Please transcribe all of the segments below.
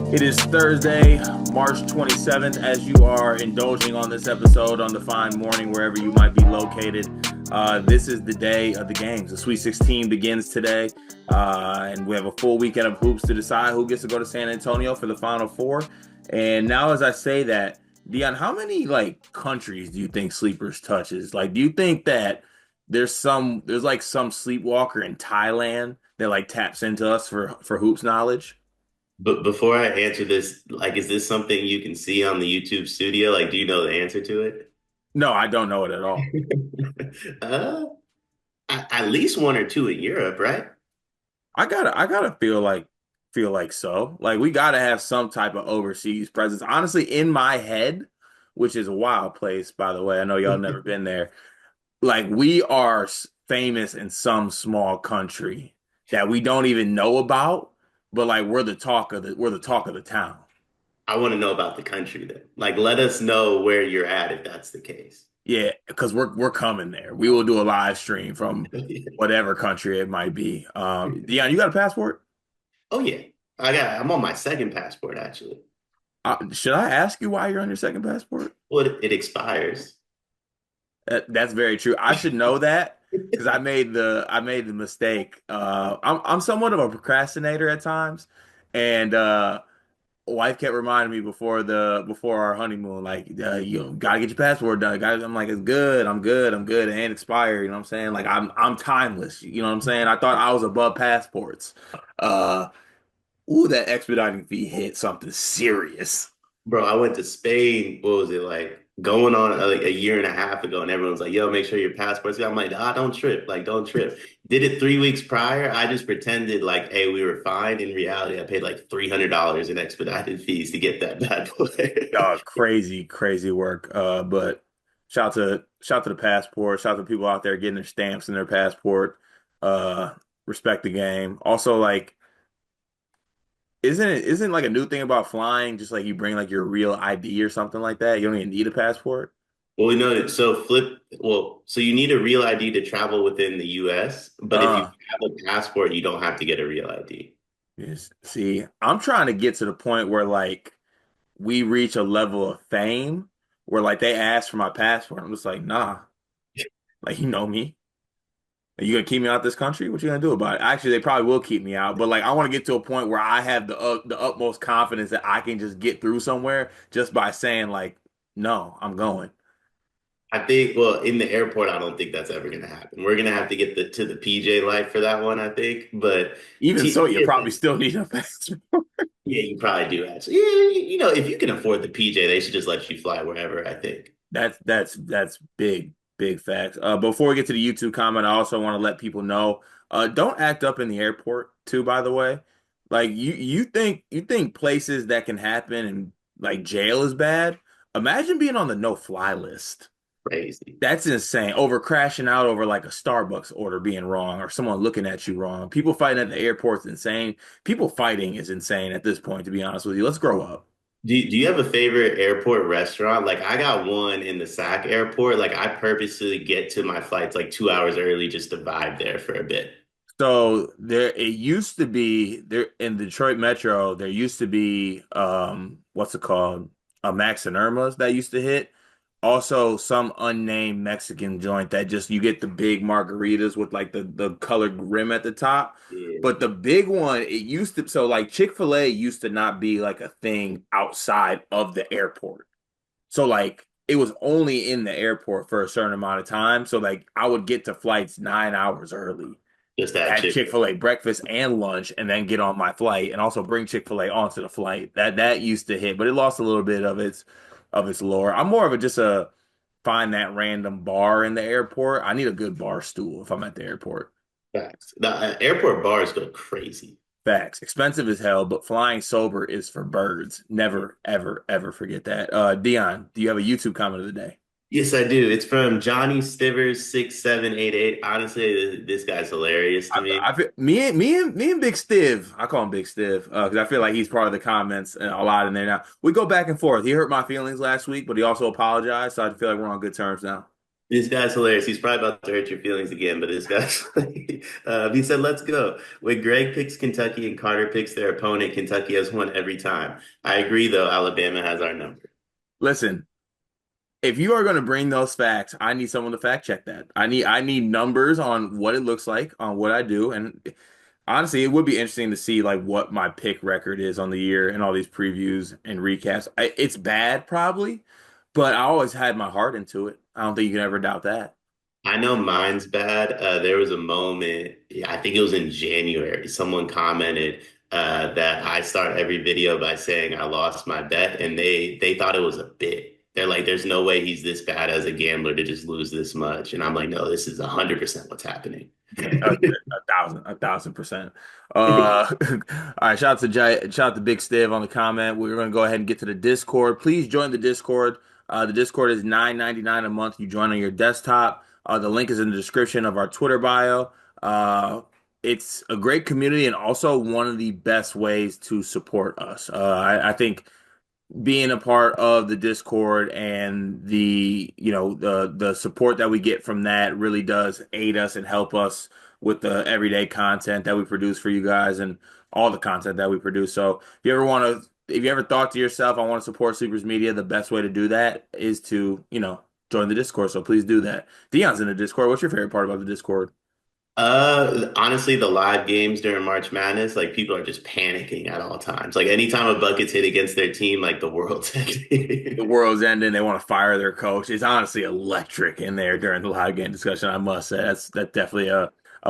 It is Thursday, March 27th, as you are indulging on this episode on the fine morning, wherever you might be located. This is the day of the games. The Sweet 16 begins today, and we have a full weekend of hoops to decide who gets to go to San Antonio for the Final Four. And now, as I say that, Dion, how many like countries do you think Sleepers touches? Like, do you think that there's like some sleepwalker in Thailand that like taps into us for hoops knowledge? But before I answer this, like, is this something you can see on the YouTube studio? Like, do you know the answer to it? No, I don't know it at all. Uh, at least one or two in Europe, right? I gotta feel like so. Like we gotta have some type of overseas presence. Honestly, in my head, which is a wild place, by the way. I know y'all never been there. Like we are famous in some small country that we don't even know about, but like we're the talk of the town. I want to know about the country then. Like, let us know where you're at if that's the case. Yeah, because we're coming there. We will do a live stream from whatever country it might be. Dion, you got a passport? Oh yeah, I'm on my second passport actually. Should I ask you why you're on your second passport? Well, it expires. That's very true. I should know that because I made the mistake. I'm somewhat of a procrastinator at times, and wife kept reminding me before our honeymoon, like you know, gotta get your passport done. I'm like, it's good, I'm good. It ain't expired. You know what I'm saying? Like I'm timeless. You know what I'm saying? I thought I was above passports. Uh, that expediting fee hit something serious. Bro, I went to Spain, what was it like going on like a year and a half ago, and everyone's like, yo, make sure your passport's good. I'm like, don't trip, like don't trip. Did it 3 weeks prior. I just pretended like, hey, we were fine. In reality, I paid like $300 in expedited fees to get that bad boy. Crazy, crazy work. But shout to the passport. Shout out to people out there getting their stamps in their passport. Uh, Respect the game. Also, like, isn't like a new thing about flying? Just like you bring like your real ID or something like that. You don't even need a passport. Well, we know that. So you need a real ID to travel within the US, but if you Uh, have a passport, you don't have to get a real ID. yes. See, I'm trying to get to the point where like we reach a level of fame where like they ask for my passport. I'm just like, nah, like you know me. Are you gonna keep me out this country? What you gonna do about it? Actually, they probably will keep me out, but like I want to get to a point where I have the utmost confidence that I can just get through somewhere just by saying like, no, I'm going. I think, well, in the airport, I don't think that's ever going to happen. We're going to have to get the PJ life for that one, I think. But Even so, you yeah, probably still need a passport. yeah, you probably do actually. Yeah, if you can afford the PJ, they should just let you fly wherever, I think. That's big, big facts. Before we get to the YouTube comment, I also want to let people know, don't act up in the airport too, by the way. Like you think places that can happen and like jail is bad. Imagine being on the no-fly list. Crazy. That's insane. Over crashing out over like a Starbucks order being wrong or someone looking at you wrong. People fighting at the airport's insane. People fighting is insane at this point, to be honest with you. Let's grow up. Do you have a favorite airport restaurant? Like I got one in the SAC airport. Like I purposely get to my flights like 2 hours early just to vibe there for a bit. So there it used to be there in Detroit Metro, there used to be what's it called? A Max and Irma's that used to hit. Also some unnamed Mexican joint that just you get the big margaritas with like the colored rim at the top. Yeah, But the big one, it used to so like Chick-fil-A used to not be like a thing outside of the airport. So like it was only in the airport for a certain amount of time. So like I would get to flights 9 hours early, just that have chick. Chick-fil-A breakfast and lunch, and then get on my flight and also bring Chick-fil-A onto the flight. That used to hit, but it lost a little bit of its lore. I'm more of a just a find that random bar in the airport. I need a good bar stool if I'm at the airport. Facts. The airport bars go crazy. Facts. Expensive as hell, but flying sober is for birds. Never, ever, ever forget that. Dion, do you have a YouTube comment of the day? Yes, I do. It's from Johnny Stivers 6788. Honestly, this guy's hilarious to me. I feel me and Big Stiv. I call him Big Stiv because I feel like he's part of the comments a lot in there now. We go back and forth. He hurt my feelings last week, but he also apologized, so I feel like we're on good terms now. This guy's hilarious. He's probably about to hurt your feelings again, but this guy's he said, let's go. When Greg picks Kentucky and Carter picks their opponent, Kentucky has won every time. I agree, though. Alabama has our number. Listen, if you are going to bring those facts, I need someone to fact check that. I need numbers on what it looks like, on what I do, and honestly, it would be interesting to see like what my pick record is on the year and all these previews and recaps. It's bad probably, but I always had my heart into it. I don't think you can ever doubt that. I know mine's bad. There was a moment, yeah, I think it was in January, someone commented that I start every video by saying I lost my bet, and they thought it was a bit. They're like, "There's no way he's this bad as a gambler to just lose this much." And I'm like, "No, this is 100% what's happening." A thousand percent. All right, shout out to Big Stiv on the comment. We're going to go ahead and get to the Discord. Please join the Discord. The Discord is $9.99 a month. You join on your desktop. The link is in the description of our Twitter bio. It's a great community and also one of the best ways to support us. I think being a part of the Discord and the support that we get from that really does aid us and help us with the everyday content that we produce for you guys and all the content that we produce. So if you ever thought to yourself, I want to support Sleepers Media, the best way to do that is to, join the Discord. So please do that. Dion's in the Discord. What's your favorite part about the Discord? Honestly, the live games during March Madness, like people are just panicking at all times. Like anytime a bucket's hit against their team, like the world's The ending. world's ending. They want to fire their coach. It's honestly electric in there during the live game discussion. I must say that's definitely a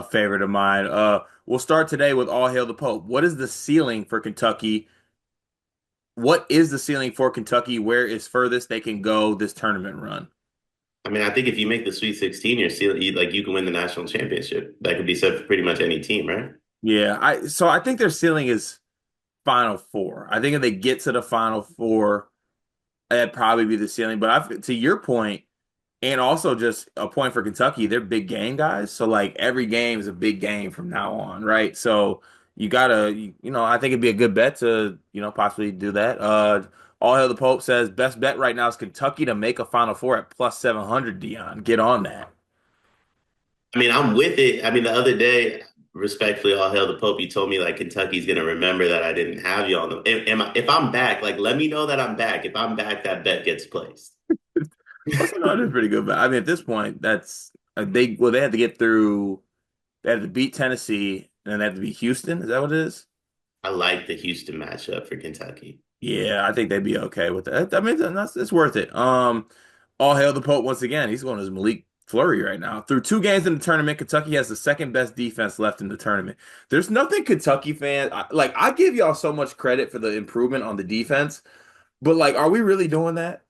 favorite of mine. We'll start today with All Hail the Pope. What is the ceiling for Kentucky? What is the ceiling for Kentucky? Where is furthest they can go this tournament run? I mean, I think if you make the Sweet 16, you're still like you can win the national championship. That could be said for pretty much any team, right? Yeah, I think their ceiling is Final Four. I think if they get to the Final Four, that'd probably be the ceiling. But to your point. And also just a point for Kentucky, they're big game guys. So like every game is a big game from now on, right? So you gotta, I think it'd be a good bet to, possibly do that. All Hail the Pope says best bet right now is Kentucky to make a Final Four at plus 700, Dion. Get on that. I mean, I'm with it. I mean, the other day, respectfully, all hail the Pope. You told me like Kentucky's gonna remember that I didn't have you on them. If I'm back, like let me know that I'm back. If I'm back, that bet gets placed. Plus 700 is pretty good, but I mean, at this point, that's they had to get through, they had to beat Tennessee, and then they had to beat Houston. Is that what it is? I like the Houston matchup for Kentucky. Yeah, I think they'd be okay with that. I mean, it's worth it. All hail the Pope once again. He's going as Malik Flurry right now. Through two games in the tournament, Kentucky has the second best defense left in the tournament. There's nothing Kentucky fans like. I give y'all so much credit for the improvement on the defense, but like, are we really doing that?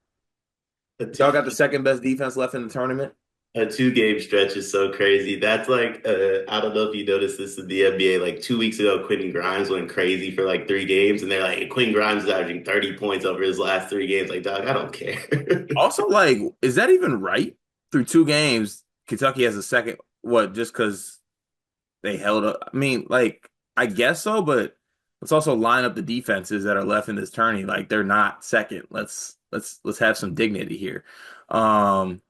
A Y'all two, got the second best defense left in the tournament. a 2 game stretch is so crazy. That's like I don't know if you noticed this in the NBA. Like 2 weeks ago, Quentin Grimes went crazy for like 3 games, and they're like, Quentin Grimes is averaging 30 points over his last 3 games. Like, dog, I don't care. Also, like, is that even right? Through two games, Kentucky has a second. What? Just because they held up. I mean, like, I guess so, but let's also line up the defenses that are left in this tourney. Like, they're not second. Let's have some dignity here. Um,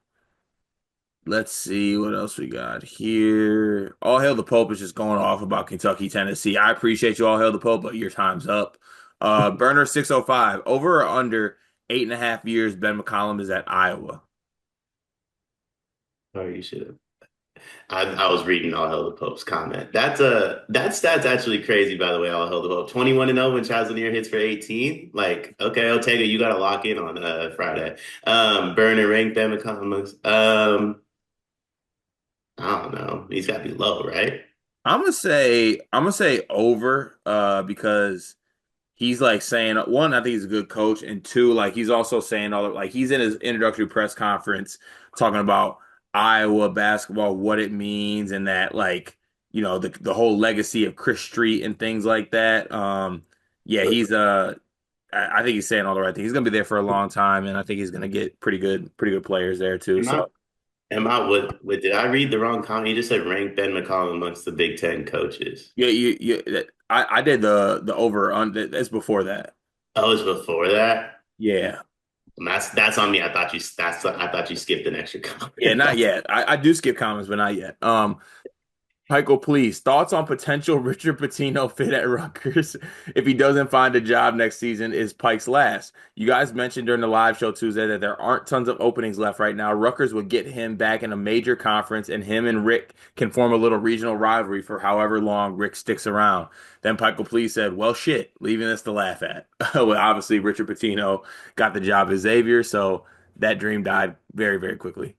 let's see what else we got here. All Hail the Pope is just going off about Kentucky, Tennessee. I appreciate you, All Hail the Pope, but your time's up. Burner 605, over or under 8.5 years, Ben McCollum is at Iowa. Or you should have. I was reading All Hell the Pope's comment. That stat's actually crazy, by the way. All Hell the Pope, 21-0 when Chazanier hits for 18. Like, okay, Ortega, you got to lock in on Friday. Burner rank Ben McCollum. I don't know. He's got to be low, right? I'm gonna say over because he's like saying one, I think he's a good coach, and two, like he's also saying all like he's in his introductory press conference talking about Iowa basketball, what it means, and that like the whole legacy of Chris Street and things like that. Yeah, I think he's saying all the right things. He's gonna be there for a long time, and I think he's gonna get pretty good players there too. Am I So am I what did I read the wrong comment? He just said rank Ben McCollum amongst the Big Ten coaches. yeah, I did the over on that's before that. Oh, it was before that? Yeah. That's on me. I thought you skipped an extra Yeah, comment. not yet. I do skip comments, but not yet. Michael, please, thoughts on potential Richard Pitino fit at Rutgers if he doesn't find a job next season is Pike's last. You guys mentioned during the live show Tuesday that there aren't tons of openings left right now. Rutgers would get him back in a major conference, and him and Rick can form a little regional rivalry for however long Rick sticks around. Then Michael, please said, well, shit, leaving us to laugh at. Well, obviously, Richard Pitino got the job as Xavier, so that dream died very, very quickly.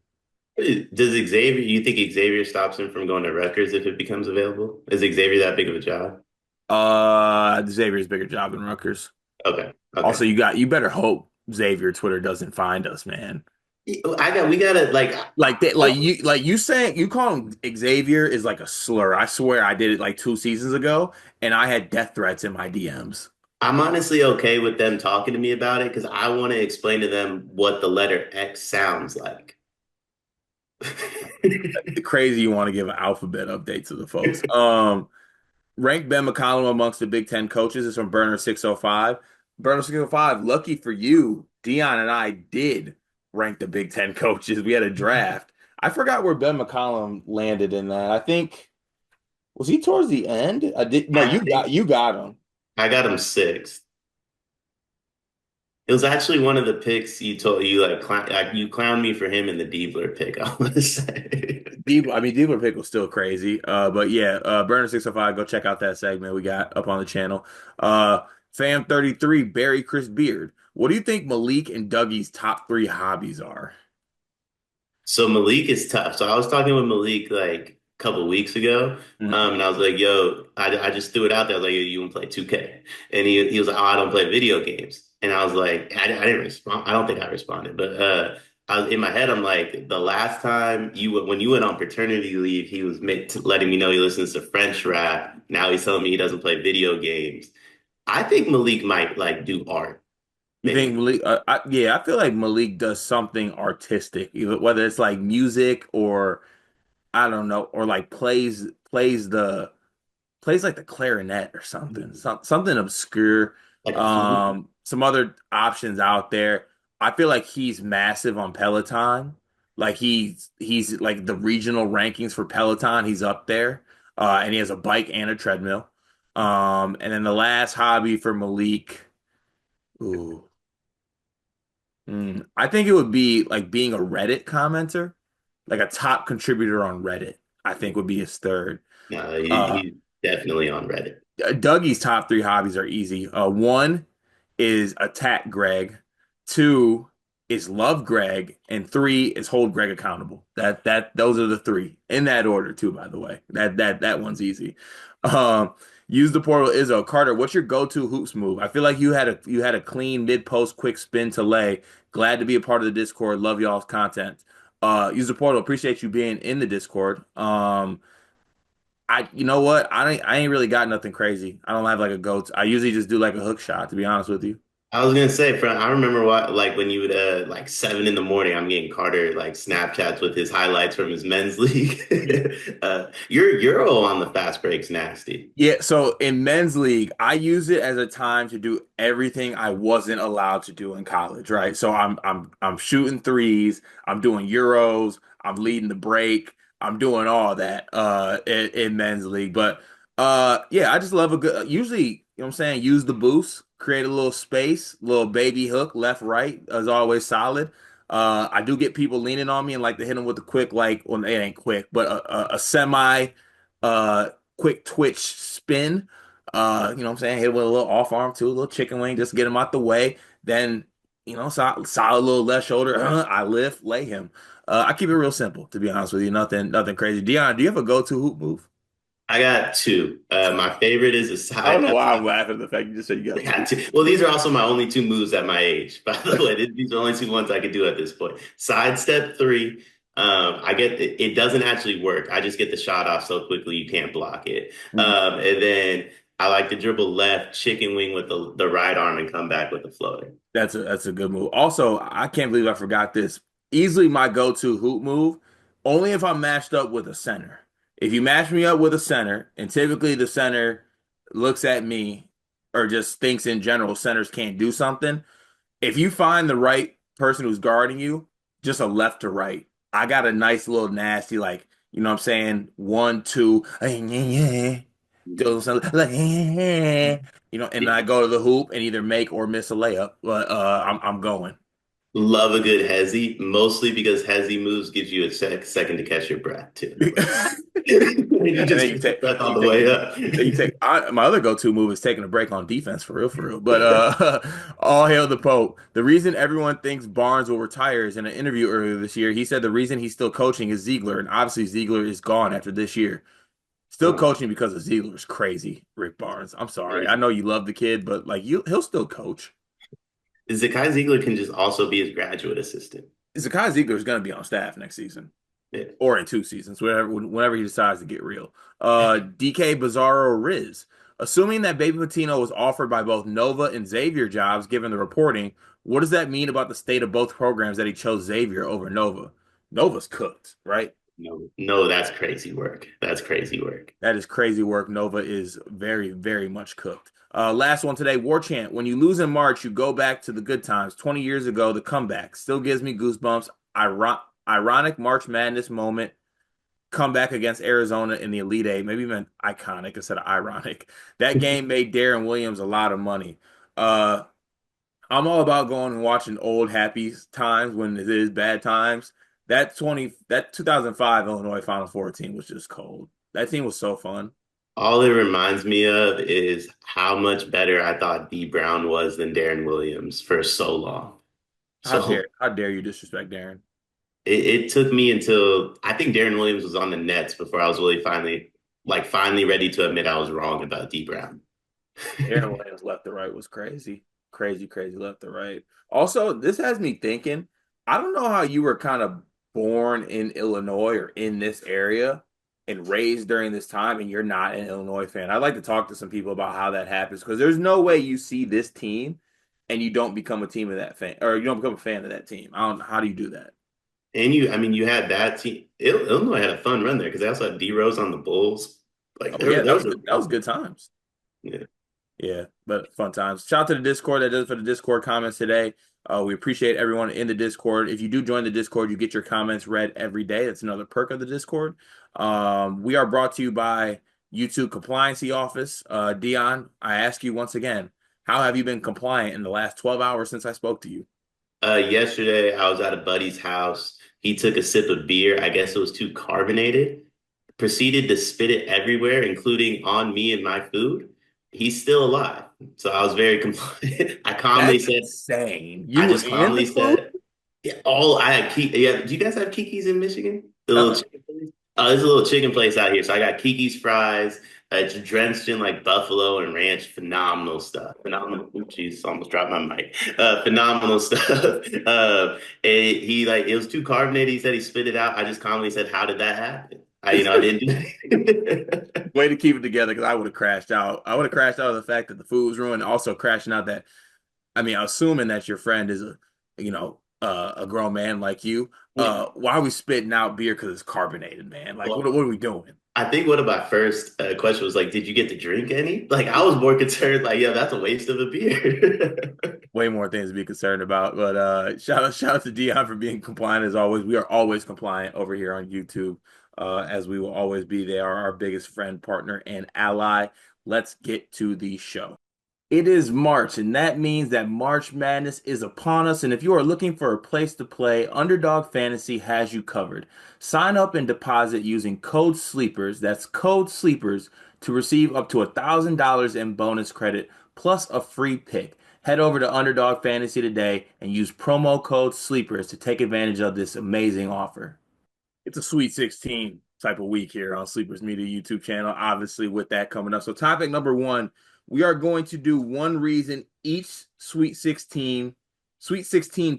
Does Xavier, you think Xavier stops him from going to Rutgers if it becomes available? Is Xavier that big of a job? Xavier's bigger job than Rutgers. Okay. Also, Okay. you better hope Xavier Twitter doesn't find us, man. We gotta like, Like that, like you saying you call him Xavier is like a slur. I swear I did it like 2 seasons ago, and I had death threats in my DMs. I'm honestly okay with them talking to me about it because I want to explain to them what the letter X sounds like. Crazy, you want to give an alphabet update to the folks. Rank Ben McCollum amongst the Big Ten coaches is from Burner 605. Burner 605, lucky for you, Dion and I did rank the Big Ten coaches. We had a draft. I forgot where Ben McCollum landed in that. I think was he towards the end? I did no, I think you got him. I got him sixth. It was actually one of the picks you told you like you clowned me for him in the Diebler pick, I want to say. Deeper pick was still crazy. But yeah, Burner 605, go check out that segment we got up on the channel. Fam 33, Barry Chris Beard. What do you think Malik and Dougie's top three hobbies are? So Malik is tough. So I was talking with Malik like a couple weeks ago, Mhm. and I was like, "Yo, I just threw it out there. I was like, yo, you want to play 2K?" And he was like, "Oh, I don't play video games." And I was like, I didn't respond. I don't think I responded, but I was in my head. I'm like, the last time when you went on paternity leave, he was letting me know he listens to French rap. Now he's telling me he doesn't play video games. I think Malik might like do art, You think maybe. Malik? Yeah, I feel like Malik does something artistic, whether it's like music or I don't know, or like plays like the clarinet or something, something obscure. Like a flute. Some other options out there. I feel like he's massive on Peloton. Like he's like the regional rankings for Peloton. He's up there, and he has a bike and a treadmill. And then the last hobby for Malik. Ooh. I think it would be like being a Reddit commenter, like a top contributor on Reddit, I think would be his third. No, Uh, he's definitely on Reddit. Dougie's top three hobbies are easy. One is attack Greg, two is love Greg, and three is hold Greg accountable. Those are the three in that order too. By the way, that one's easy. Um, use the portal. Izzo Carter, what's your go-to hoops move? I feel like you had a clean mid post quick spin to lay. Glad to be a part of the Discord. Love y'all's content. Use the portal. Appreciate you being in the Discord. You know what? I ain't really got nothing crazy. I don't have like a go-to. I usually just do like a hook shot, to be honest with you. I was gonna say, I remember what like when you would like 7 in the morning, I'm getting Carter like Snapchats with his highlights from his men's league. Your Euro on the fast break's nasty. Yeah, so in men's league, I use it as a time to do everything I wasn't allowed to do in college, right? So I'm shooting threes, I'm doing euros, I'm leading the break, I'm doing all that in men's league. But yeah, I just love a good usually, you know what I'm saying, use the boost, create a little space, little baby hook, left, right, as always solid. I do get people leaning on me and like to hit them with a quick, like, well, it ain't quick, but a semi uh quick twitch spin. You know what I'm saying? Hit with a little off arm too, a little chicken wing, just get him out the way. Then, solid little left shoulder. I lift, lay him. I keep it real simple, to be honest with you. Nothing crazy. Dion, do you have a go-to hoop move? I got two. My favorite is a I don't side. know why I'm laughing at the fact you just said you got I got two. two. Well, these are also my only two moves at my age. By the way, these are the only two ones I could do at this point. Sidestep three. I get it doesn't actually work. I just get the shot off so quickly you can't block it. Mhm. And then I like to dribble left, chicken wing with the right arm and come back with the floater. That's a good move. Also, I can't believe I forgot this. Easily my go-to hoop move, only if I'm matched up with a center. If you match me up with a center, and typically the center looks at me or just thinks in general centers can't do something. If you find the right person who's guarding you, just a left to right. I got a nice little nasty, like, you know what I'm saying? One, two, do something like, you know, and then I go to the hoop and either make or miss a layup. But I'm going. Love a good hezzy, mostly because hezzy moves gives you a second to catch your breath too. Like, you And just then you catch your take, breath you all the take, way up. then you take. My other go-to move is taking a break on defense for real, for real. But all hail the Pope. The reason everyone thinks Barnes will retire is in an interview earlier this year. He said the reason he's still coaching is Ziegler, and obviously Ziegler is gone after this year. Still Oh, coaching because of Ziegler is crazy, Rick Barnes. I'm sorry. I crazy. know you love the kid, but like he'll still coach. Zakai Ziegler can just also be his graduate assistant. Zakai Ziegler is going to be on staff next season. Yeah. Or in 2 seasons, whenever he decides to get real. DK Bizarro Riz. Assuming that Baby Patino was offered by both Nova and Xavier jobs, given the reporting, what does that mean about the state of both programs that he chose Xavier over Nova? Nova's cooked, right? No, no, that's crazy work. That's crazy work. That is crazy work. Nova is very, very much cooked. Last one today, War Chant. When you lose in March, you go back to the good times. 20 years ago, the comeback still gives me goosebumps. Ironic March Madness moment comeback against Arizona in the Elite Eight. Maybe even iconic instead of ironic. That game made Darren Williams a lot of money. Uh, I'm all about going and watching old happy times when it is bad times. That 2005 Illinois Final Four team was just cold. That team was so fun. All it reminds me of is how much better I thought D Brown was than Darren Williams for so long. So How dare you disrespect Darren? it took me until I think Darren Williams was on the Nets before I was really finally ready to admit I was wrong about D Brown. Darren Williams left to right was crazy. Crazy, crazy left to right. Also, this has me thinking, I don't know how you were kind of born in Illinois or in this area and raised during this time and you're not an Illinois fan. I'd like to talk to some people about how that happens because there's no way you see this team and you don't become a team of that fan or you don't become a fan of that team. I don't know. How do you do that? And I mean, you had that team. Illinois had a fun run there because they also had D Rose on the Bulls. Like Oh yeah, there was that was good times. yeah. Yeah, but fun times. Shout out to the Discord. That does it for the Discord comments today. We appreciate everyone in the Discord. If you do join the Discord, you get your comments read every day. That's another perk of the Discord. We are brought to you by YouTube Compliancy Office. Dion, I ask you once again, how have you been compliant in the last 12 hours since I spoke to you? Yesterday I was at a buddy's house. He took a sip of beer. I guess it was too carbonated. Proceeded to spit it everywhere, including on me and my food. He's still alive. So I was very compliant. That's insane. I You just and the calmly food? said, yeah, all I had yeah. Do you guys have Kiki's in Michigan? The little Uh-uh. chicken place? There's a little chicken place out here. So I got Kiki's fries. It's drenched in like buffalo and ranch. Phenomenal stuff. Phenomenal. Ooh, jeez, almost dropped my mic. Phenomenal stuff. It was too carbonated. He said he spit it out. I just calmly said, "How did that happen?" I didn't do it. Way to keep it together because I would have crashed out. I would have crashed out of the fact that the food was ruined, also crashing out that I mean, assuming that your friend is a grown man like you, Yeah. why are we spitting out beer because it's carbonated, man? Like, Well, what are we doing? I think one of my first question was like, "Did you get to drink any?" Like, I was more concerned, like, "Yeah, that's a waste of a beer." Way more things to be concerned about. But shout out to Dion for being compliant as always. We are always compliant over here on YouTube, as we will always be. They are our biggest friend, partner, and ally. Let's get to the show. It is March, and that means that March Madness is upon us. And if you are looking for a place to play, Underdog Fantasy has you covered. Sign up and deposit using code SLEEPERS, that's code SLEEPERS, to receive up to $1,000 in bonus credit plus a free pick. Head over to Underdog Fantasy today and use promo code SLEEPERS to take advantage of this amazing offer. It's a Sweet 16 type of week here on Sleepers Media YouTube channel, obviously, with that coming up. So, topic number one, we are going to do one reason each Sweet 16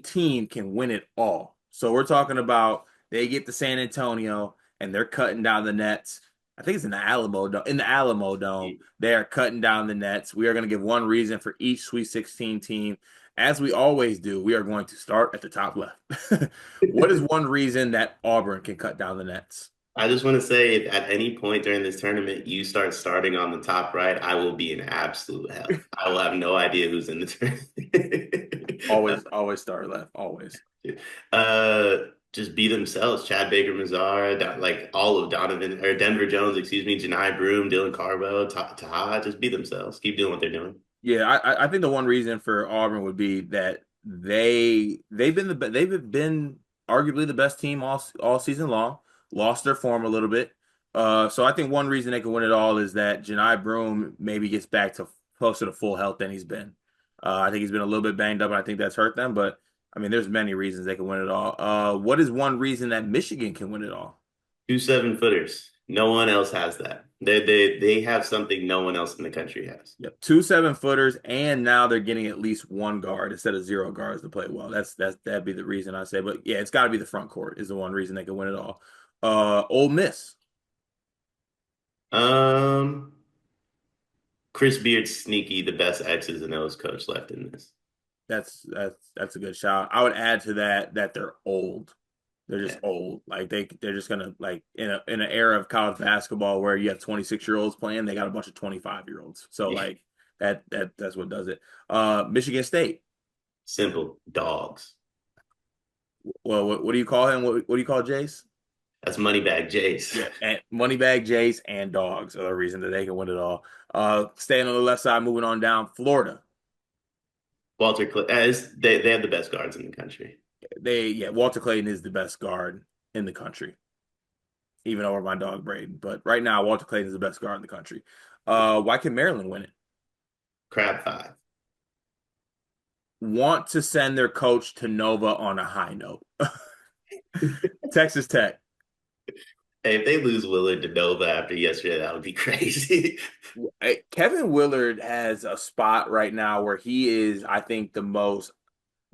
team can win it all. So, we're talking about they get to San Antonio and they're cutting down the nets. I think it's in the Alamo Dome. In the Alamo Dome, they are cutting down the nets. We are going to give one reason for each Sweet 16 team. As we always do, we are going to start at the top left. What is one reason that Auburn can cut down the nets? I just want to say, if at any point during this tournament you start starting on the top right, I will be in absolute hell. I will have no idea who's in the tournament. always start left, always. Uh, just be themselves. Chad Baker Mazar, like all of Donovan or Denver Jones, excuse me, Janai Broome, Dylan Carwell, Taha, just be themselves. Keep doing what they're doing. Yeah, I think the one reason for Auburn would be that they've been arguably the best team all season long. Lost their form a little bit. So I think one reason they can win it all is that Janai Broome maybe gets back to closer to full health than he's been. I think he's been a little bit banged up, and I think that's hurt them. But I mean, there's many reasons they can win it all. What is one reason that Michigan can win it all? Two 7-footers. No one else has that. They have something no one else in the country has. Yep, two 7-footers, and now they're getting at least one guard instead of zero guards to play well. That'd be the reason I say. But yeah, it's got to be the front court is the one reason they can win it all. Ole Miss. Um, Chris Beard's sneaky, the best X's and O's coach left in this. That's a good shout. I would add to that they're old. They're just Yeah. old. Like they're just gonna like in an era of college basketball where you have 26-year-olds playing, they got a bunch of 25-year-olds. So Yeah. like that's what does it. Michigan State. Simple dogs. Well, what do you call him? What do you call Jace? That's Moneybag Jace. Yeah, and Moneybag Jace and dogs are the reason that they can win it all. Staying on the left side, moving on down, Florida. They have the best guards in the country. Walter Clayton is the best guard in the country, even over my dog Braden. But right now, Walter Clayton is the best guard in the country. Why can Maryland win it? Crab five. Want to send their coach to Nova on a high note. Texas Tech. Hey, if they lose Willard to Nova after yesterday, that would be crazy. Kevin Willard has a spot right now where he is, I think, the most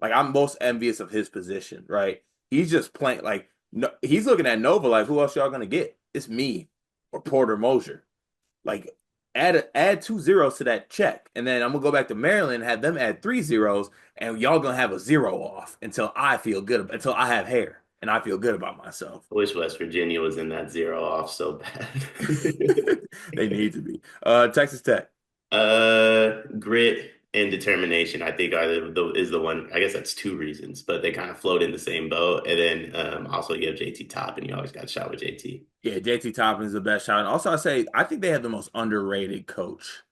like I'm most envious of his position, right? He's just playing like no, he's looking at Nova like who else y'all gonna get? It's me or Porter Mosier. Like add 2 zeros to that check, and then I'm gonna go back to Maryland, have them add 3 zeros, and y'all gonna have a zero off until I feel good until I have hair and I feel good about myself. I wish West Virginia was in that zero off so bad. They need to be. Texas Tech. Grit and determination, I think, are is the one. I guess that's two reasons, but they kind of float in the same boat. And then also you have JT Top, and you always got to shot with JT. Yeah, JT Toppin is the best shot. And also, I think they have the most underrated coach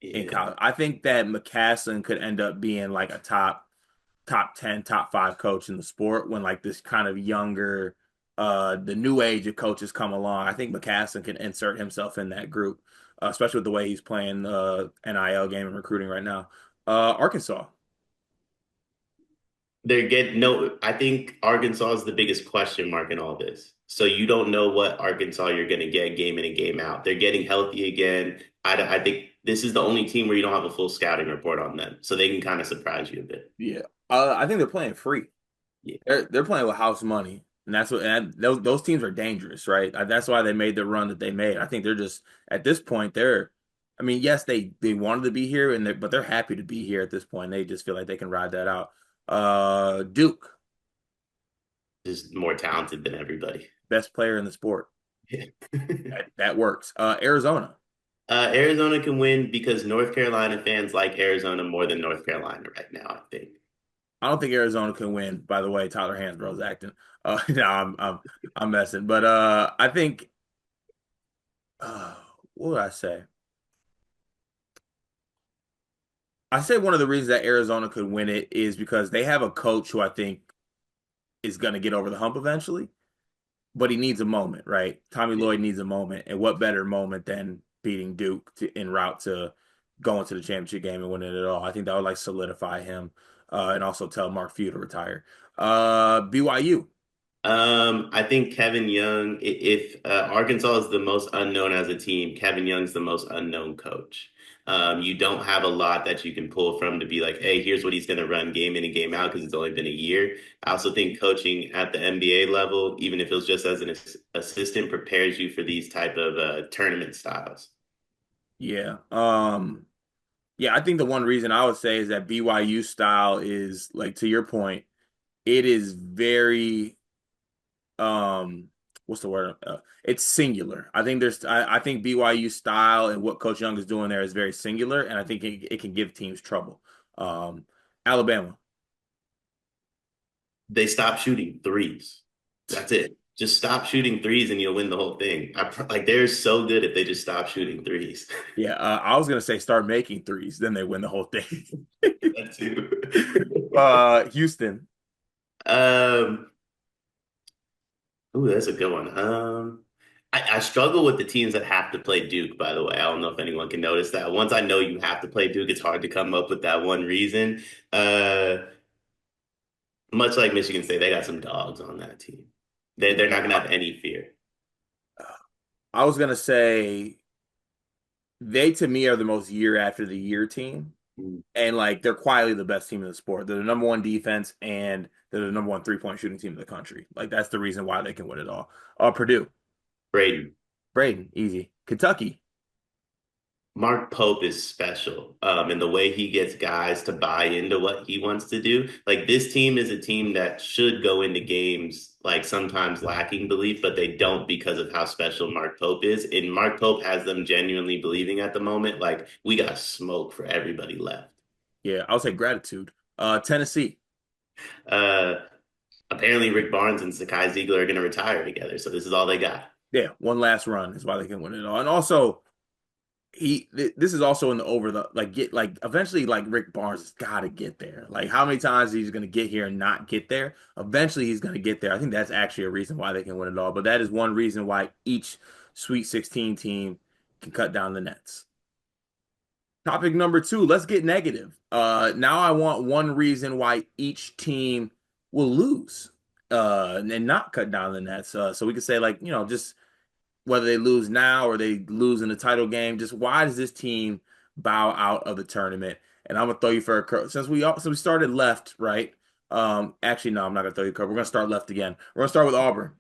in Yeah. college. I think that McCasland could end up being like a top 10, top five coach in the sport when like this kind of younger, the new age of coaches come along. I think McCasland can insert himself in that group, especially with the way he's playing NIL game and recruiting right now. Arkansas. They're getting no, I think Arkansas is the biggest question mark in all this. So you don't know what Arkansas you're going to get game in and game out. They're getting healthy again. I think this is the only team where you don't have a full scouting report on them. So they can kind of surprise you a bit. Yeah. I think they're playing free. Yeah. They're playing with house money, and that's what and those teams are dangerous, right? That's why they made the run that they made. I think they're just at this point they're. I mean, yes, they wanted to be here, but they're happy to be here at this point. They just feel like they can ride that out. Duke, Just more talented than everybody. best player in the sport. Yeah. That works. Arizona. Arizona can win because North Carolina fans like Arizona more than North Carolina right now, I think. I don't think Arizona can win. By the way, Tyler Hansbrough's acting. No, I'm messing. But I think. Uh, what would I say? I say one of the reasons that Arizona could win it is because they have a coach who I think is going to get over the hump eventually, but he needs a moment, right? Tommy Lloyd needs a moment, and what better moment than beating Duke en route to going to the championship game and winning it all? I think that would like solidify him, and also tell Mark Few to retire. BYU. I think Kevin Young, if Arkansas is the most unknown as a team, Kevin Young's the most unknown coach. You don't have a lot that you can pull from to be like, hey, here's what he's going to run game in and game out because it's only been a year. I also think coaching at the NBA level, even if it was just as an assistant, prepares you for these type of tournament styles. Yeah. Yeah, I think the one reason I would say is that BYU style is like to your point, it is very what's the word? It's singular. I think BYU style and what Coach Young is doing there is very singular, and I think it can give teams trouble. Alabama. They stop shooting threes. That's it. Just stop shooting threes and you'll win the whole thing. Like they're so good if they just stop shooting threes. Yeah, I was gonna say start making threes, then they win the whole thing. That too. Houston. um, ooh, that's a good one. I struggle with the teams that have to play Duke, by the way. I don't know if anyone can notice that. Once I know you have to play Duke, it's hard to come up with that one reason. Uh, much like Michigan State, they got some dogs on that team. They're not Yeah, gonna have any fear. I was gonna say they to me are the most year after the year team, and like they're quietly the best team in the sport. They're the number one defense, and they're the number one 3-point shooting team in the country. Like that's the reason why they can win it all. Purdue, Braden. Braden, easy. Kentucky, Mark Pope is special, and the way he gets guys to buy into what he wants to do. Like this team is a team that should go into games like sometimes lacking belief, but they don't because of how special Mark Pope is. And Mark Pope has them genuinely believing at the moment. Like we got smoke for everybody left. yeah, I would say gratitude. Tennessee, Uh, apparently Rick Barnes and Sakai Ziegler are going to retire together, so this is all they got. yeah, one last run is why they can win it all. And also, this is also in the over the like get like eventually like Rick Barnes has got to get there. Like how many times he's going to get here and not get there? Eventually he's going to get there. I think that's actually a reason why they can win it all. But that is one reason why each Sweet 16 team can cut down the nets. Topic number two, let's get negative. Now I want one reason why each team will lose and not cut down the nets. So we could say like, just whether they lose now or they lose in the title game, just why does this team bow out of the tournament? And I'm gonna throw you for a curve since we started left, right? Actually, no, I'm not gonna throw you a curve. We're gonna start left again. We're gonna start with Auburn.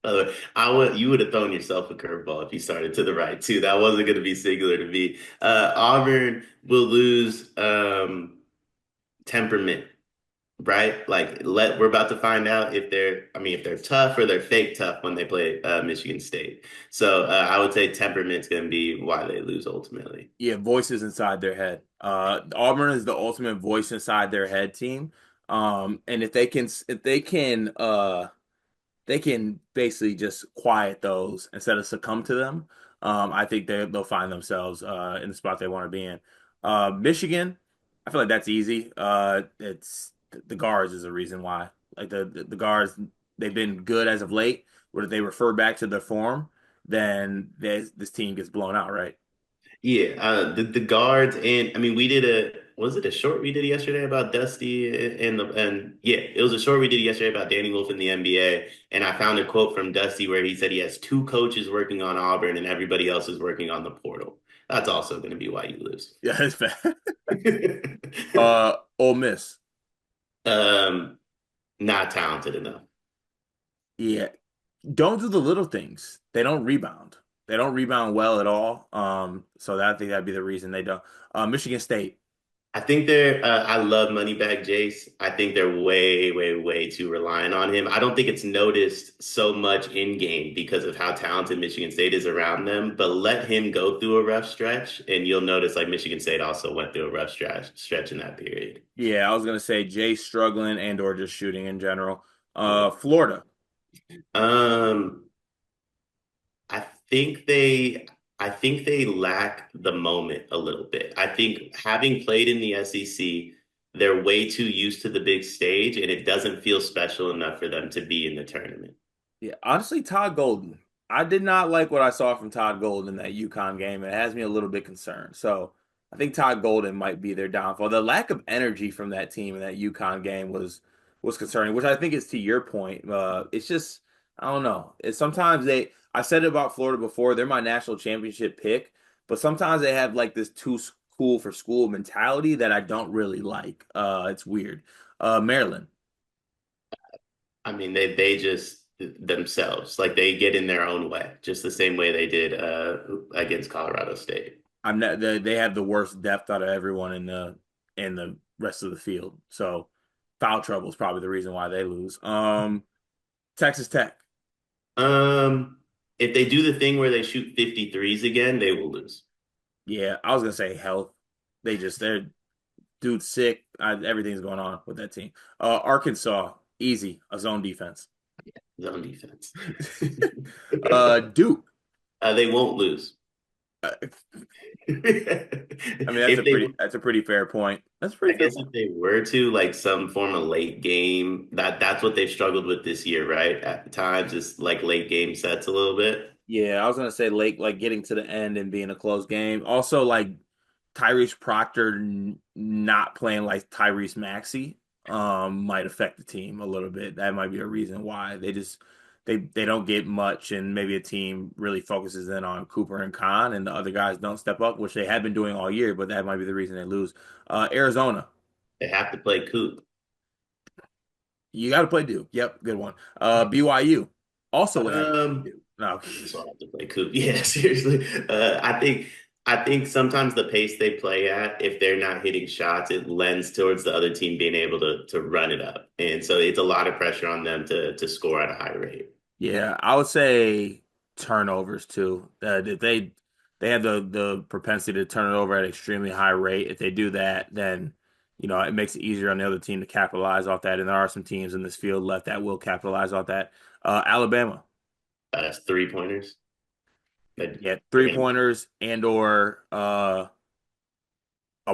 You would have thrown yourself a curveball if you started to the right too. That wasn't going to be singular to me. Auburn will lose temperament, right? We're about to find out if they're tough or they're fake tough when they play Michigan State. So I would say temperament's going to be why they lose ultimately. Yeah, voices inside their head. Auburn is the ultimate voice inside their head team. And if they can basically just quiet those instead of succumb to them. I think they'll find themselves in the spot they want to be in. Michigan, I feel like that's easy. It's the guards is a reason why. Like the guards, they've been good as of late. But if they refer back to their form, then this team gets blown out, right? Yeah, the guards and I mean we did a was it a short we did yesterday about Dusty and yeah, it was a short we did yesterday about Danny Wolf in the NBA, and I found a quote from Dusty where he said he has two coaches working on Auburn and everybody else is working on the portal. That's also going to be why you lose. Yeah, it's bad. Ole Miss. um, not talented enough. Yeah, don't do the little things. They don't rebound. They don't rebound well at all. So I think that'd be the reason they don't. Michigan State. I think they're. I love Moneybag Jace. I think they're way, way, way too reliant on him. I don't think it's noticed so much in game because of how talented Michigan State is around them. But let him go through a rough stretch, and you'll notice like Michigan State also went through a rough stretch in that period. Yeah, I was gonna say Jay struggling and or just shooting in general. Yeah. Florida. Um, I think they I think they lack the moment a little bit. I think having played in the SEC, they're way too used to the big stage and it doesn't feel special enough for them to be in the tournament. Yeah, honestly, Todd Golden. I did not like what I saw from Todd Golden in that UConn game. It has me a little bit concerned. So I think Todd Golden might be their downfall. The lack of energy from that team in that UConn game was concerning, which I think is to your point. It's just I don't know. It's sometimes I said it about Florida before. They're my national championship pick, but sometimes they have like this too cool for school mentality that I don't really like. It's weird. Maryland. I mean, they just themselves, like they get in their own way, just the same way they did against Colorado State. I'm not, they have the worst depth out of everyone in the rest of the field. So foul trouble is probably the reason why they lose. Texas Tech. Um, if they do the thing where they shoot 53s again, they will lose. Yeah, I was gonna say health. They're dude sick. Everything's going on with that team. Arkansas. Easy, a zone defense. Zone defense. Duke. They won't lose. Uh, I mean, If they, that's a pretty fair point. That's a pretty I fair guess point. if they were to like some form of late game, that's what they've struggled with this year, right? At times, it's like late game sets a little bit. Yeah, I was gonna say late, like getting to the end and being a close game. Also, like Tyrese Proctor not playing like Tyrese Maxey might affect the team a little bit. That might be a reason why they don't get much, and maybe a team really focuses in on Cooper and Khan, and the other guys don't step up, which they have been doing all year. But that might be the reason they lose. Arizona, They have to play Coop. you got to play Duke. Yep, good one. BYU also would have to play Um, Duke. No. So I have to play Coop. Yeah, seriously. I think sometimes the pace they play at, if they're not hitting shots, it lends towards the other team being able to run it up, and so it's a lot of pressure on them to score at a high rate. Yeah, I would say turnovers too. If they have the propensity to turn it over at an extremely high rate. If they do that, then it makes it easier on the other team to capitalize off that. And there are some teams in this field left that will capitalize off that. Alabama, That's 3 pointers. They're yeah, three gonna pointers and or a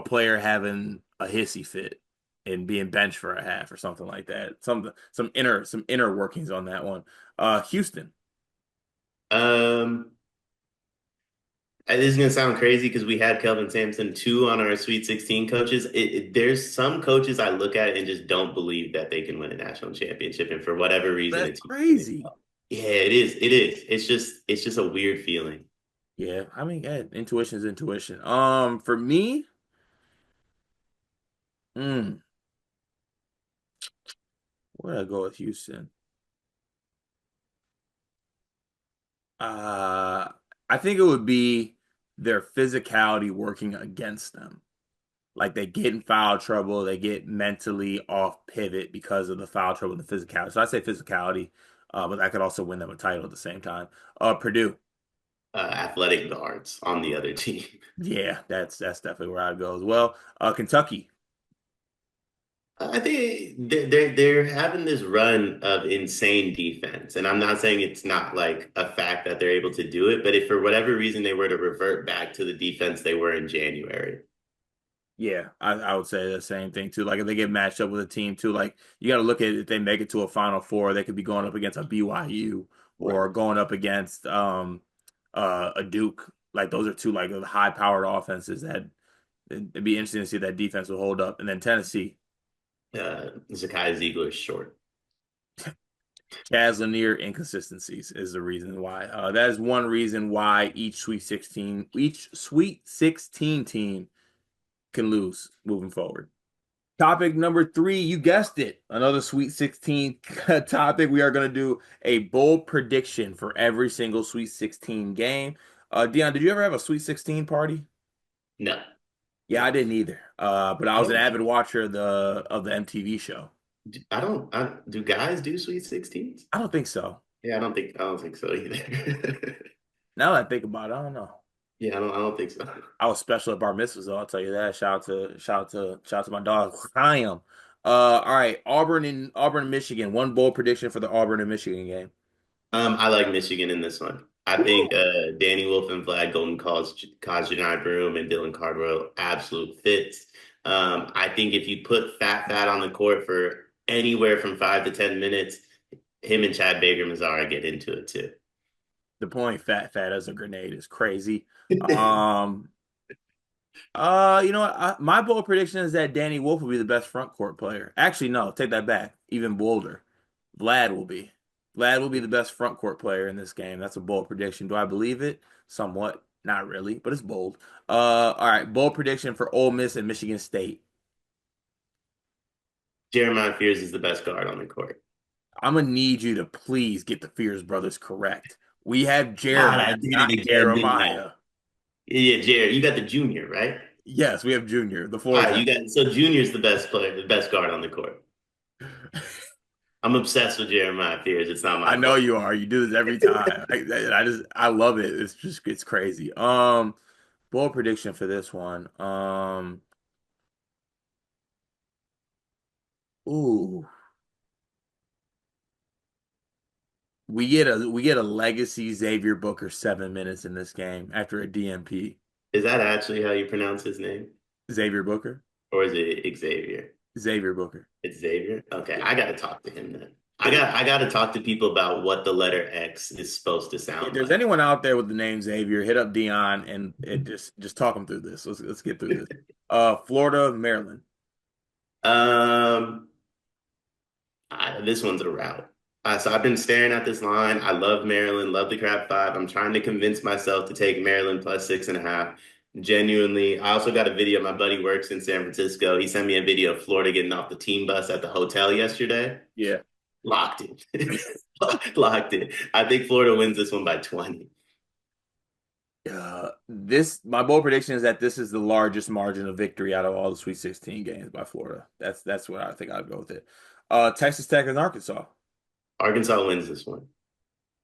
player having a hissy fit and being benched for a half or something like that. Some inner workings on that one. Houston. um. This is gonna sound crazy because we had Kelvin Sampson too on our Sweet 16 coaches. There's some coaches I look at and just don't believe that they can win a national championship, and for whatever reason, That's it's Houston. crazy. Yeah, it is. It is. It's just a weird feeling. Yeah, I mean, yeah, intuition is intuition. For me, mm, where did I go with Houston? Uh, I think it would be their physicality working against them. Like they get in foul trouble, they get mentally off pivot because of the foul trouble and the physicality. So I say physicality, but that could also win them a title at the same time. Purdue, Athletic guards on the other team. yeah, that's definitely where I'd go as well. Kentucky, I think they're having this run of insane defense, and I'm not saying it's not like a fact that they're able to do it, but if for whatever reason they were to revert back to the defense they were in January. yeah, I would say the same thing too. Like if they get matched up with a team too, like you got to look at if they make it to a Final Four, they could be going up against a BYU Right. or going up against a Duke. Like those are two like the high powered offenses that it'd be interesting to see if that defense will hold up. And then Tennessee, Zakai Ziegler is short. Chaz Lanier inconsistencies is the reason why. That is one reason why each Sweet 16 team can lose moving forward. Topic number three, you guessed it. Another Sweet 16 topic. We are going to do a bold prediction for every single Sweet 16 game. Dion, did you ever have a Sweet 16 party? No, Yeah, I didn't either. But I I was an don't. avid watcher of the MTV show. I don't. Do guys do Sweet 16s? I don't think so. Yeah, I don't think so either. Now that I think about it, I don't know. Yeah, I don't think so. I was special at bar mitzvahs, though. I'll tell you that. Shout out to my dog. I am. All right, Auburn and Michigan. One bold prediction for the Auburn and Michigan game. I like Michigan in this one. I think Woo! Danny Wolf and Vlad Golden cause Janai Broom and Dylan Cardwell absolute fits. I think if you put Fat on the court for anywhere from 5 to 10 minutes, him and Chad Baker Mazara get into it too. The point fat as a grenade is crazy. Um, you know what? My bold prediction is that Danny Wolf will be the best front court player. Actually, no, take that back. Even bolder. Vlad will be. Vlad will be the best front court player in this game. That's a bold prediction. Do I believe it? Somewhat. Not really, but it's bold. All right. Bold prediction for Ole Miss and Michigan State. Jeremiah Fears is the best guard on the court. I'm gonna need you to please get the Fears brothers correct. We have God, Jeremiah, I did not it again, didn't I? Jeremiah. Yeah, Jared, you got the junior, right? Yes, we have Junior, the All right, you forward. got so Junior's the best player, the best guard on the court. I'm obsessed with Jeremiah Fears. It's not I my know fault. you are. You do this every time. I love it. It's crazy. Bold prediction for this one. Ooh, we get a legacy Xavier Booker 7 minutes in this game after a DMP. Is that actually how you pronounce his name? Xavier Booker, Or is it Xavier? Xavier Booker. It's Xavier? Okay, Yeah. I gotta talk to him then. I gotta talk to people about what the letter X is supposed to If sound there's like. anyone out there with the name Xavier, hit up Dion and just talk him through this. Let's get through this. Florida, Maryland. Um, this one's a route. So I've been staring at this line. I love Maryland, love the crab five. I'm trying to convince myself to take Maryland plus 6.5. Genuinely, I also got a video. My buddy works in San Francisco. He sent me a video of Florida getting off the team bus at the hotel yesterday. Yeah. Locked in. Locked in. I think Florida wins this one by 20. This my bold prediction is that this is the largest margin of victory out of all the Sweet 16 games by Florida. That's what I think I'd go with it. Texas Tech and Arkansas. Arkansas wins this one.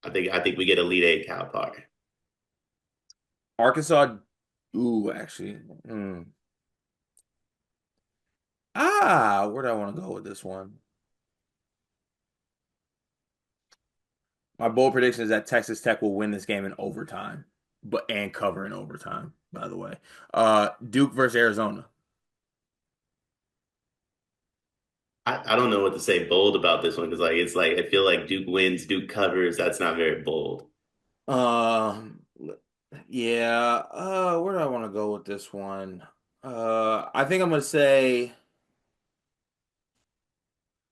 I think we get Elite Eight Cal Poly. Arkansas, ooh, actually, where do I want to go with this one? My bold prediction is that Texas Tech will win this game in overtime, but and cover in overtime, by the way. Duke versus Arizona. I don't know what to say bold about this one because it's like I feel like Duke wins, Duke covers. That's not very bold. Um, yeah. Where do I want to go with this one? I think I'm gonna say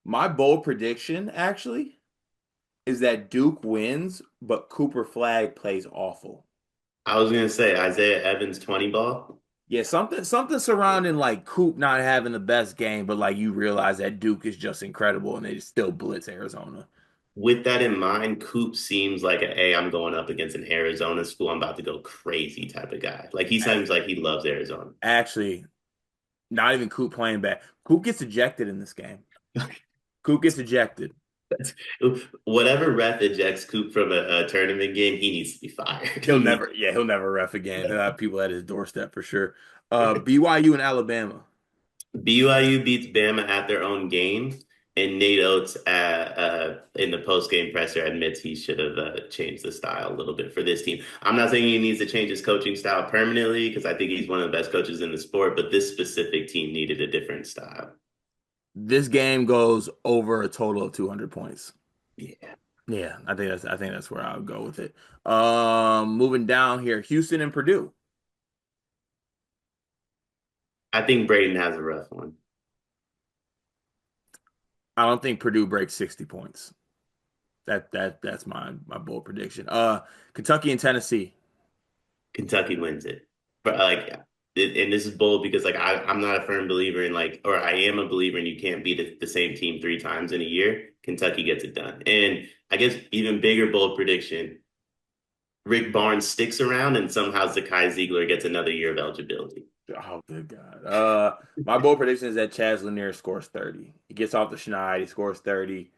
my bold prediction actually is that Duke wins, but Cooper Flag plays awful. I was gonna say Isaiah Evans 20 ball. Yeah, something surrounding like Coop not having the best game, but like you realize that Duke is just incredible and they still blitz Arizona. With that in mind, Coop seems like hey, I'm going up against an Arizona school. I'm about to go crazy type of guy. Like he A- seems like he loves Arizona. Actually, not even Coop playing bad. Coop gets ejected in this game. Coop gets ejected. Whatever ref ejects Coop from a tournament game, he needs to be fired. He'll He needs never, yeah, he'll never ref again. He'll have people at his doorstep for sure. BYU and Alabama. BYU beats Bama at their own game, and Nate Oates in the post game presser admits he should have changed the style a little bit for this team. I'm not saying he needs to change his coaching style permanently because I think he's one of the best coaches in the sport, but this specific team needed a different style. This game goes over a total of 200 points. Yeah, Yeah, I think that's where I would go with it. Moving down here, Houston and Purdue. I think Braden has a rough one. I don't think Purdue breaks 60 points. That's my bold prediction. Kentucky and Tennessee. Kentucky wins it. But like, and this is bold because like I'm not a firm believer in like, or I am a believer in you can't beat the same team 3 times in a year. Kentucky gets it done. And I guess even bigger bold prediction, Rick Barnes sticks around and somehow Zakai Ziegler gets another year of eligibility. Oh, good God. My bold prediction is that Chaz Lanier scores 30. He gets off the schneid, he scores 30.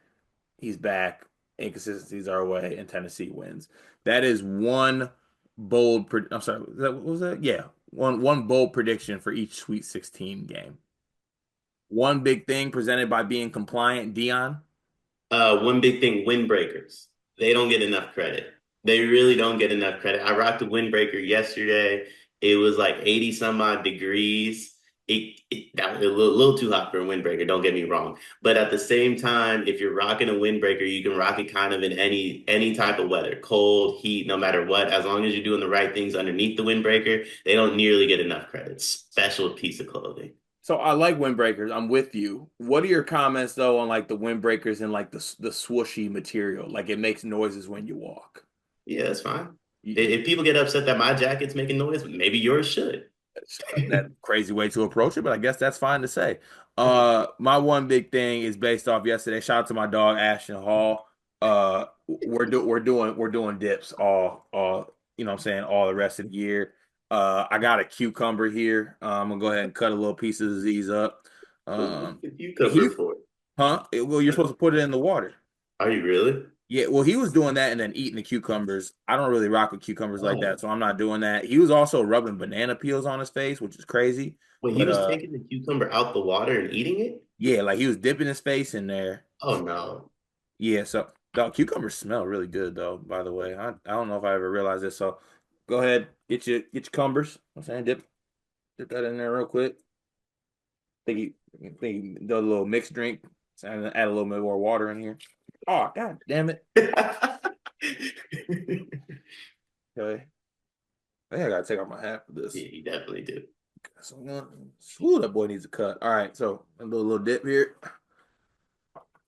He's back. Inconsistencies are away, and Tennessee wins. That is one I'm sorry, what was that? Yeah, one bold prediction for each Sweet 16 game. One big thing presented by being compliant, Dion. One big thing, windbreakers. They don't get enough credit. They really don't get enough credit. I rocked a windbreaker yesterday. It was like 80 some odd degrees. That was a little too hot for a windbreaker, don't get me wrong. But at the same time, if you're rocking a windbreaker, you can rock it kind of in any type of weather, cold, heat, no matter what. As long as you're doing the right things underneath the windbreaker, they don't nearly get enough credit. Special piece of clothing. So I like windbreakers. I'm with you. What are your comments though on like the windbreakers and like the swooshy material? Like it makes noises when you walk. Yeah, that's fine. You, If people get upset that my jacket's making noise, maybe yours should. that crazy way to approach it, but I guess that's fine to say. My one big thing is based off yesterday. Shout out to my dog Ashton Hall. We're doing dips all you know what I'm saying all the rest of the year. I got a cucumber here. I'm gonna go ahead and cut a little piece of these up. Um, You he, cover for it. well, you're supposed to put it in the water. Are you really? Yeah, well, he was doing that and then eating the cucumbers. I don't really rock with cucumbers like Oh, that, so I'm not doing that. He was also rubbing banana peels on his face, which is crazy. wait, he But was taking the cucumber out the water and eating it? yeah, like he was dipping his face in there. Oh no. Yeah, so No, cucumbers smell really good though, by the way. I don't know if I ever realized this. So go ahead, get your cumbers. I'm saying dip that in there real quick. Think you do a little mixed drink. And add a little bit more water in here. Oh, god damn it. Okay. I think I gotta take off my hat for this. Yeah, you definitely do. So, ooh, that boy needs a cut. All right, so a little dip here.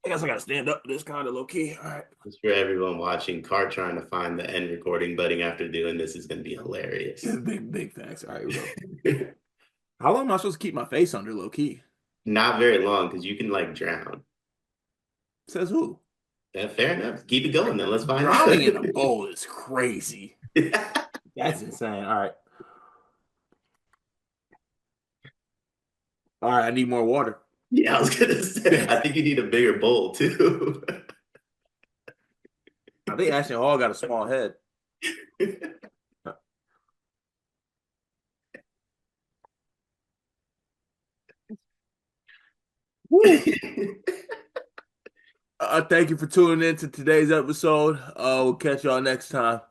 I guess I gotta stand up for this kind of low key. All right. Just for everyone watching, Car trying to find the end recording button after doing this is going to be hilarious. Big thanks. All right, here we go. How long am I supposed to keep my face under low key? Not very long because you can like drown. Says who? Yeah, fair enough. Keep it going then. Let's find Drowning in a out. bowl is crazy. That's insane. All right. All right, I need more water. Yeah, I was gonna say, I think you need a bigger bowl too. I think Ashton Hall got a small head. Woo. Thank you for tuning in to today's episode. We'll catch y'all next time.